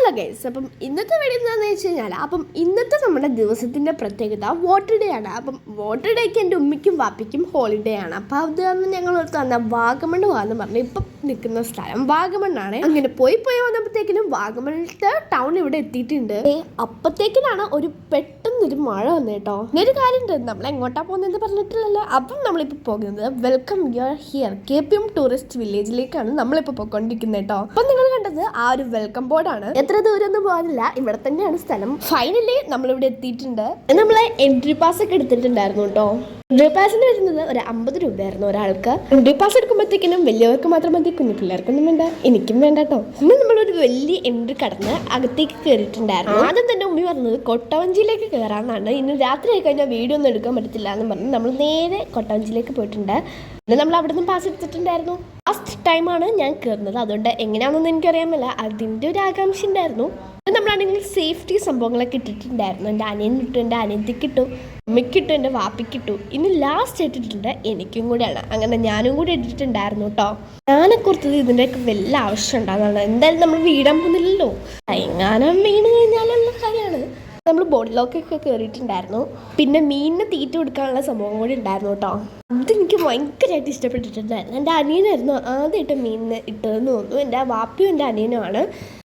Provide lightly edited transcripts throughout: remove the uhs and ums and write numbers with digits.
Hello guys, അപ്പം ഇന്നത്തെ video എന്താണെന്ന് വെച്ച് കഴിഞ്ഞാൽ ഇന്നത്തെ നമ്മുടെ ദിവസത്തിൻ്റെ പ്രത്യേകത വോട്ടർ ഡേ ആണ്. വോട്ടർ ഡേക്ക് എൻ്റെ ഉമ്മയ്ക്കും വാപ്പിക്കും ഹോളിഡേ ആണ്. അപ്പോൾ അത് കാരണം ഞങ്ങൾ തന്നെ വാഗമൺ പോകാമെന്ന് പറഞ്ഞു. ഇപ്പം നിൽക്കുന്ന സ്ഥലം വാഗമണ്ണാണ്. അങ്ങനെ പോയി വന്നപ്പോഴത്തേക്കിനും വാഗമണിലത്തെ ടൗൺ ഇവിടെ എത്തിയിട്ടുണ്ട്. അപ്പോഴത്തേക്കിനാണ് പെട്ടെന്നൊരു മഴ വന്നു കേട്ടോ. ഇങ്ങനൊരു കാര്യമുണ്ട്, നമ്മൾ എങ്ങോട്ടാ പോകുന്നത് പറഞ്ഞിട്ടില്ലല്ലോ. അപ്പം നമ്മളിപ്പോൾ പോകുന്നത് welcome your here KPM tourist വില്ലേജിലേക്കാണ് നമ്മളിപ്പോൾ പോയിക്കൊണ്ടിരിക്കുന്നത് കേട്ടോ. അപ്പം നിങ്ങൾ കണ്ടത് ആ ഒരു വെൽക്കം ബോർഡാണ്. എത്ര ദൂരമൊന്നും പോകാനില്ല, ഇവിടെ തന്നെയാണ് സ്ഥലം. ഫൈനലി നമ്മളിവിടെ എത്തിയിട്ടുണ്ട്. നമ്മൾ എൻട്രി പാസ് ഒക്കെ എടുത്തിട്ടുണ്ടായിരുന്നു കേട്ടോ. എൻട്രി പാസിന് വരുന്നത് ഒരു 50 രൂപയായിരുന്നു ഒരാൾക്ക്. എൻട്രി പാസ് എടുക്കുമ്പോഴത്തേക്കിനും വലിയവർക്ക് മാത്രം മതി, കുഞ്ഞു പിള്ളേർക്കൊന്നും വേണ്ട, എനിക്കും വേണ്ട കേട്ടോ. പിന്നെ നമ്മളൊരു വലിയ എൻട്രി കടന്ന് അകത്തേക്ക് കയറിയിട്ടുണ്ടായിരുന്നു. ആദ്യം തന്നെ ഉമ്മി പറഞ്ഞത് കൊട്ടവഞ്ചിയിലേക്ക് കയറാന്നാണ്. ഇന്ന് രാത്രി ആയി കഴിഞ്ഞാൽ വീഡിയോ ഒന്നും എടുക്കാൻ പറ്റത്തില്ല എന്ന് പറഞ്ഞ് നമ്മൾ നേരെ കൊട്ടവഞ്ചിയിലേക്ക് പോയിട്ടുണ്ട്. പിന്നെ നമ്മൾ അവിടെ നിന്ന് പാസ് എടുത്തിട്ടുണ്ടായിരുന്നു. ഫസ്റ്റ് ടൈമാണ് ഞാൻ കയറുന്നത്, അതുകൊണ്ട് എങ്ങനെയാണെന്നൊന്നും എനിക്കറിയാമല്ല, അതിൻ്റെ ഒരു ആകാംക്ഷ ഉണ്ടായിരുന്നു. നമ്മളാണെങ്കിൽ സേഫ്റ്റി സംഭവങ്ങളൊക്കെ ഇട്ടിട്ടുണ്ടായിരുന്നു. എൻ്റെ അനിയനിട്ടു, എൻ്റെ അനിയത്തിക്കിട്ടു, ഉമ്മയ്ക്കിട്ടു, എൻ്റെ വാപ്പിക്കിട്ടു. ഇനി ലാസ്റ്റ് ഇട്ടിട്ടുണ്ട് എനിക്കും കൂടെയാണ്. അങ്ങനെ ഞാനും കൂടെ ഇട്ടിട്ടുണ്ടായിരുന്നു കേട്ടോ. ഞാനെക്കുറിച്ചത് ഇതിൻ്റെയൊക്കെ വല്ല ആവശ്യം ഉണ്ടാകുന്നതാണ്. എന്തായാലും നമ്മൾ വീടാൻ പോകുന്നില്ലല്ലോ, എങ്ങാനും വീണ് കഴിഞ്ഞാലുള്ള കാര്യമാണ്. നമ്മൾ ബോട്ടിലൊക്കെ കയറിയിട്ടുണ്ടായിരുന്നു. പിന്നെ മീനിന് തീറ്റ കൊടുക്കാനുള്ള സംഭവം കൂടി ഉണ്ടായിരുന്നു കേട്ടോ. അതെനിക്ക് ഭയങ്കരമായിട്ട് ഇഷ്ടപ്പെട്ടിട്ടുണ്ടായിരുന്നു. എൻ്റെ അനിയനായിരുന്നു ആദ്യമായിട്ട് മീനിന് ഇട്ടതെന്ന് തോന്നുന്നു. എൻ്റെ വാപ്പിയും എൻ്റെ അനിയനുമാണ്.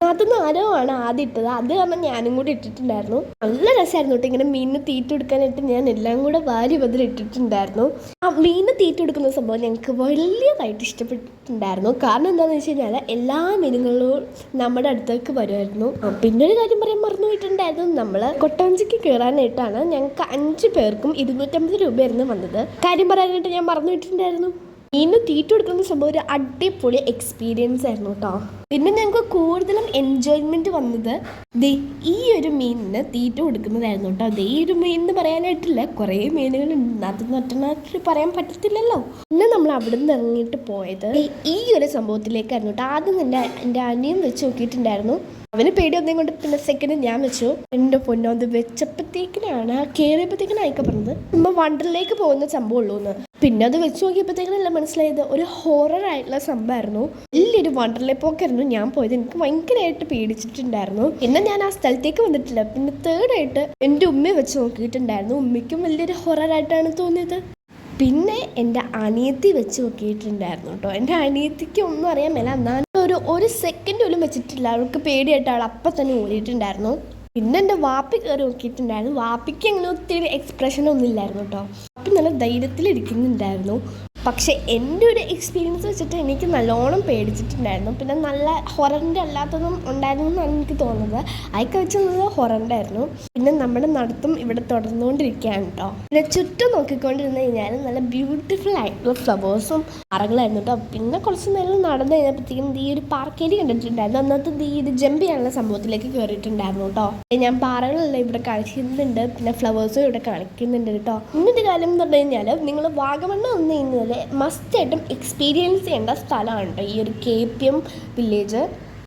അതൊന്നും ആരോ ആണ് ആദ്യം ഇട്ടത്. അത് കാരണം ഞാനും കൂടി ഇട്ടിട്ടുണ്ടായിരുന്നു. നല്ല രസമായിരുന്നു കേട്ടോ. ഇങ്ങനെ മീനിന് തീറ്റ കൊടുക്കാനായിട്ട് ഞാൻ എല്ലാം കൂടെ വാരി ബദൽ ഇട്ടിട്ടുണ്ടായിരുന്നു. ആ മീനിന് തീറ്റ കൊടുക്കുന്ന സംഭവം ഞങ്ങൾക്ക് വലിയതായിട്ട് ഇഷ്ടപ്പെട്ടിട്ടുണ്ടായിരുന്നു. കാരണം എന്താണെന്ന് വെച്ച് കഴിഞ്ഞാൽ എല്ലാ മീനുകളും നമ്മുടെ അടുത്തേക്ക് വരുമായിരുന്നു. പിന്നെ ഒരു കാര്യം പറയാൻ മറന്നു പോയിട്ടുണ്ടായിരുന്നു. നമ്മൾ കൊട്ടവഞ്ചിക്ക് കയറാനായിട്ടാണ് ഞങ്ങൾക്ക് 5 പേർക്കും 250 രൂപയായിരുന്നു വന്നത്. കാര്യം പറയാനായിട്ട് ഞാൻ മറന്നു പോയിട്ടുണ്ടായിരുന്നു. മീനിന് തീറ്റ കൊടുക്കുന്ന സംഭവം ഒരു അടിപൊളി എക്സ്പീരിയൻസ് ആയിരുന്നു കേട്ടോ. പിന്നെ ഞങ്ങൾക്ക് കൂടുതലും എൻജോയ്മെൻറ്റ് വന്നത് ഈ ഒരു മീനിന് തീറ്റ കൊടുക്കുന്നതായിരുന്നു കേട്ടോ. ഈ ഒരു മീൻ എന്ന് പറയാനായിട്ടില്ല, കുറേ മീനുകളുണ്ട്, അതൊന്നും ഒറ്റനായിട്ട് പറയാൻ പറ്റത്തില്ലല്ലോ. പിന്നെ നമ്മൾ അവിടെ നിന്ന് ഇറങ്ങിയിട്ട് പോയത് ഈ ഒരു സംഭവത്തിലേക്കായിരുന്നു കേട്ടോ. ആദ്യം തന്നെ എൻ്റെ അനിയൻ വെച്ച് നോക്കിയിട്ടുണ്ടായിരുന്നു. അവന് പേടി ഒന്നേ കൊണ്ട് പിന്നെ സെക്കൻഡ് ഞാൻ വെച്ചു. എൻ്റെ പൊന്നോ, അത് വെച്ചപ്പോഴത്തേക്കിനാണ് കയറിയപ്പോഴത്തേക്കിനായിക്കെ പറഞ്ഞത് നമ്മൾ വണ്ടറിലേക്ക് പോകുന്ന സംഭവം ഉള്ളൂ എന്ന്. പിന്നെ അത് വെച്ച് നോക്കിയപ്പോഴത്തേക്കിനല്ല മനസ്സിലായത് ഒരു ഹൊറർ ആയിട്ടുള്ള സംഭവമായിരുന്നു. വലിയൊരു വണ്ടറിലെ പോക്കായിരുന്നു ഞാൻ പോയത്. എനിക്ക് ഭയങ്കരമായിട്ട് പേടിച്ചിട്ടുണ്ടായിരുന്നു. പിന്നെ ഞാൻ ആ സ്ഥലത്തേക്ക് വന്നിട്ടില്ല. പിന്നെ തേർഡായിട്ട് എൻ്റെ ഉമ്മയെ വെച്ച് നോക്കിയിട്ടുണ്ടായിരുന്നു. ഉമ്മയ്ക്കും വലിയൊരു ഹൊററായിട്ടാണ് തോന്നിയത്. പിന്നെ എൻ്റെ അനിയത്തി വെച്ച് നോക്കിയിട്ടുണ്ടായിരുന്നു കേട്ടോ. എൻ്റെ അനിയത്തിക്ക് ഒന്നും അറിയാൻ മേല, എന്നാലും ഒരു സെക്കൻഡ് പോലും വെച്ചിട്ടില്ല. അവൾക്ക് പേടിയായിട്ട് അവൾ അപ്പം തന്നെ ഓടിയിട്ടുണ്ടായിരുന്നു. പിന്നെ എൻ്റെ വാപ്പി കയറി നോക്കിയിട്ടുണ്ടായിരുന്നു. വാപ്പിക്ക് അങ്ങനെ ഒത്തിരി എക്സ്പ്രഷനൊന്നും ഇല്ലായിരുന്നു കേട്ടോ. വാപ്പി നല്ല ധൈര്യത്തിലിരിക്കുന്നുണ്ടായിരുന്നു. പക്ഷേ എൻ്റെ ഒരു എക്സ്പീരിയൻസ് വെച്ചിട്ട് എനിക്ക് നല്ലോണം പേടിച്ചിട്ടുണ്ടായിരുന്നു. പിന്നെ നല്ല ഹൊററിൻ്റെ അല്ലാത്തതും ഉണ്ടായിരുന്നു എന്നാണ് എനിക്ക് തോന്നുന്നത്. അതൊക്കെ വെച്ചത് ഹൊററിൻ്റെ ആയിരുന്നു. പിന്നെ നമ്മുടെ നടത്തം ഇവിടെ തുടർന്നുകൊണ്ടിരിക്കുകയാണ് കേട്ടോ. പിന്നെ ചുറ്റും നോക്കിക്കൊണ്ടിരുന്ന് കഴിഞ്ഞാൽ നല്ല ബ്യൂട്ടിഫുൾ ആയിട്ടുള്ള ഫ്ലവേഴ്സും അറകളായിരുന്നു കേട്ടോ. പിന്നെ കുറച്ച് നേരം നടന്നു കഴിഞ്ഞപ്പോഴത്തേക്കും ഈ ഒരു പാർക്കേരി കണ്ടിട്ടുണ്ടായിരുന്നു. അന്നത്തെ ഈ ഒരു ജമ്പ് ചെയ്യാനുള്ള സംഭവത്തിലേക്ക് കയറിയിട്ടുണ്ടായിരുന്നു കേട്ടോ. ഞാൻ പാറകളെല്ലാം ഇവിടെ കാണിക്കുന്നുണ്ട്, പിന്നെ ഫ്ലവേഴ്സും ഇവിടെ കാണിക്കുന്നുണ്ട് കേട്ടോ. ഇന്നൊരു കാര്യം എന്ന് പറഞ്ഞു കഴിഞ്ഞാൽ നിങ്ങൾ വാഗമണ്ണ് വന്നു കഴിഞ്ഞാൽ മസ്റ്റായിട്ടും എക്സ്പീരിയൻസ് ചെയ്യേണ്ട സ്ഥലമാണ് കേട്ടോ ഈ ഒരു KPM വില്ലേജ്.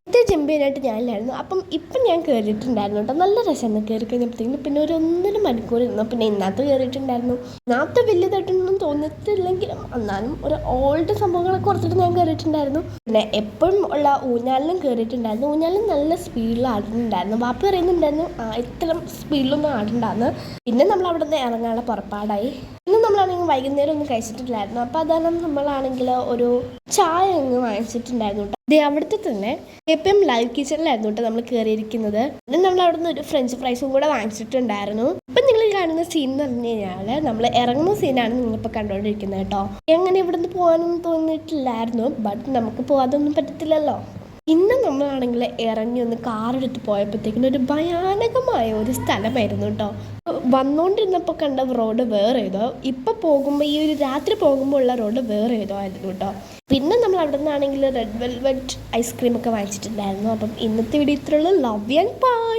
ഇത് ജമ്പ് ചെയ്യാനായിട്ട് ഞാനില്ലായിരുന്നു. ഇപ്പം ഞാൻ കയറിയിട്ടുണ്ടായിരുന്നു കേട്ടോ. നല്ല രസമാണ് കയറി കഴിഞ്ഞപ്പോഴത്തേക്കും. പിന്നെ ഒരു 1.5 മണിക്കൂർ ഇരുന്നു. പിന്നെ ഇന്നത്തെ കയറിയിട്ടുണ്ടായിരുന്നു. ഇന്നത്തെ വലിയതായിട്ടൊന്നും തോന്നിയിട്ടില്ലെങ്കിലും എന്നാലും ഒരു ഓൾഡ് സംഭവങ്ങളൊക്കെ കുറച്ചിട്ട് ഞാൻ കയറിയിട്ടുണ്ടായിരുന്നു. പിന്നെ എപ്പോഴും ഉള്ള ഊഞ്ഞാലിലും കയറിയിട്ടുണ്ടായിരുന്നു. ഊഞ്ഞാലിലും നല്ല സ്പീഡിൽ ആടുന്നുണ്ടായിരുന്നു. വാപ്പ പറയുന്നുണ്ടായിരുന്നു ഇത്ര സ്പീഡിലൊന്നും ആടുണ്ടായിരുന്നു. പിന്നെ നമ്മൾ അവിടെ നിന്ന് ഇറങ്ങാനുള്ള പുറപ്പാടായി. ഇന്ന് നമ്മളാണെങ്കിൽ വൈകുന്നേരം ഒന്നും കഴിച്ചിട്ടില്ലായിരുന്നു. അപ്പോൾ അതാണ് നമ്മളാണെങ്കിൽ ഒരു ചായ അങ്ങ് വാങ്ങിച്ചിട്ടുണ്ടായിരുന്നു കേട്ടോ. അവിടുത്തെ തന്നെ KPM ലൈവ് കിച്ചണിലായിരുന്നു കേട്ടോ നമ്മൾ കയറിയിരിക്കുന്നത്. പിന്നെ നമ്മൾ അവിടെ നിന്ന് ഒരു ഫ്രഞ്ച് ഫ്രൈസും കൂടെ വാങ്ങിച്ചിട്ടുണ്ടായിരുന്നു. ഇപ്പം നിങ്ങൾ കാണുന്ന സീൻ എന്ന് പറഞ്ഞു കഴിഞ്ഞാൽ നമ്മൾ ഇറങ്ങുന്ന സീനാണ് നിങ്ങളിപ്പോൾ കണ്ടുകൊണ്ടിരിക്കുന്നത് കേട്ടോ. എങ്ങനെ ഇവിടെ നിന്ന് പോകാനൊന്നും തോന്നിയിട്ടില്ലായിരുന്നു. ബട്ട് നമുക്ക് പോകാതൊന്നും പറ്റത്തില്ലല്ലോ. ഇന്ന് നമ്മളാണെങ്കിൽ ഇറങ്ങി ഒന്ന് കാറെടുത്ത് പോയപ്പോഴത്തേക്കിനും ഒരു ഭയാനകമായ ഒരു സ്ഥലമായിരുന്നു കേട്ടോ. വന്നുകൊണ്ടിരുന്നപ്പോൾ കണ്ട റോഡ് വേറെ ഏതോ, ഇപ്പം പോകുമ്പോൾ ഈ ഒരു രാത്രി പോകുമ്പോൾ ഉള്ള റോഡ് വേറെ ഏതോ ആയിരുന്നു കേട്ടോ. പിന്നെ നമ്മൾ അവിടെ നിന്നാണെങ്കിൽ റെഡ് വെൽവെറ്റ് ഐസ്ക്രീം ഒക്കെ വാങ്ങിച്ചിട്ടുണ്ടായിരുന്നു. ഇന്നത്തെ വീഡിയോ ഇത്രയുള്ളൂ. Love you and by.